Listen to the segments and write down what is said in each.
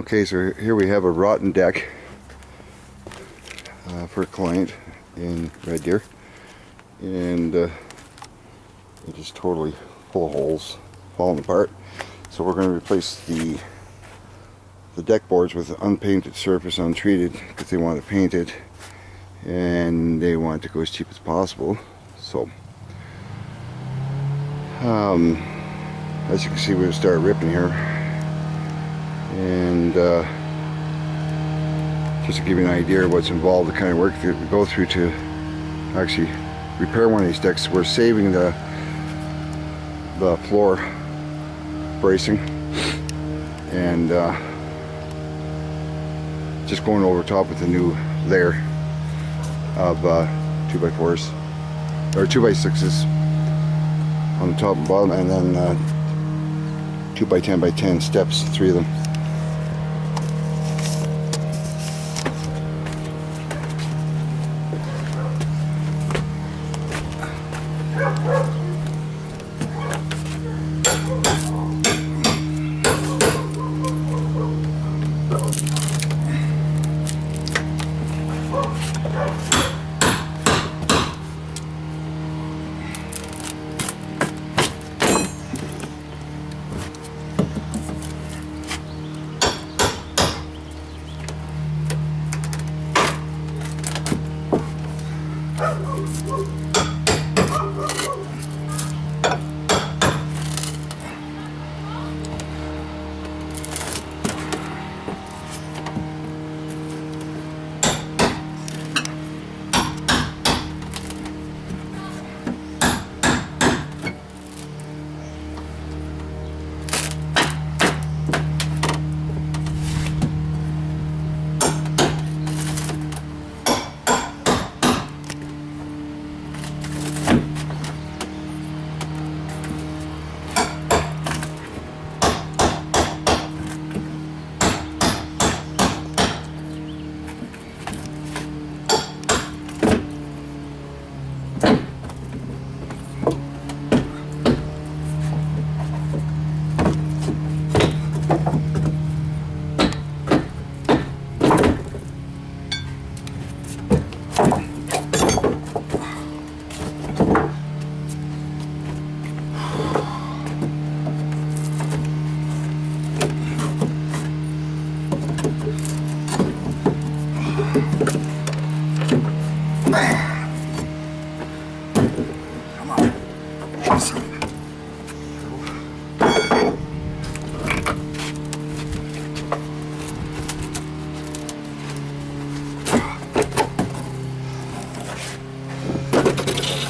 Okay, so here we have a rotten deck for a client in Red Deer, and it is totally full of holes, falling apart. So we're going to replace the deck boards with an unpainted surface, untreated, because they want to paint it and they want it to go as cheap as possible. So as you can see, we'll start ripping here, and just to give you an idea of what's involved, the kind of work that we go through to actually repair one of these decks. We're saving the floor bracing and just going over top with a new layer of 2x4s or 2x6s on the top and bottom, and then 2x10x10 steps, 3 of them.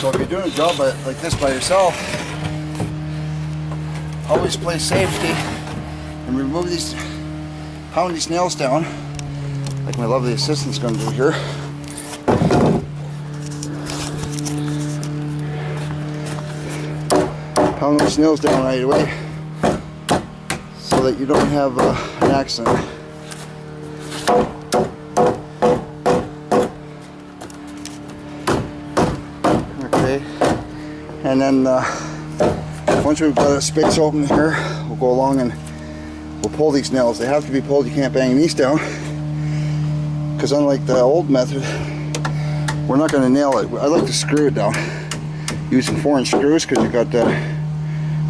So if you're doing a job like this by yourself, always play safety and remove these, pound these nails down, like my lovely assistant's going to do here. Pound those nails down right away so that you don't have an accident. And then once we've got a space open here, we'll go along and we'll pull these nails. They have to be pulled. You can't bang these down, because unlike the old method, we're not going to nail it. I like to screw it down using 4-inch screws, because you've got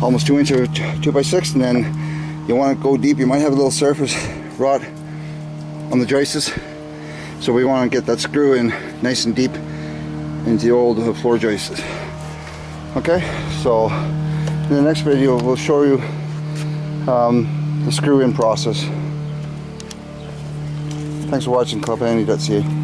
almost 2 inch of 2x6, and then you want to go deep. You might have a little surface rot on the joists, so we want to get that screw in nice and deep into the old floor joists. Okay, so in the next video we'll show you the screw-in process. Thanks for watching clubhandy.ca.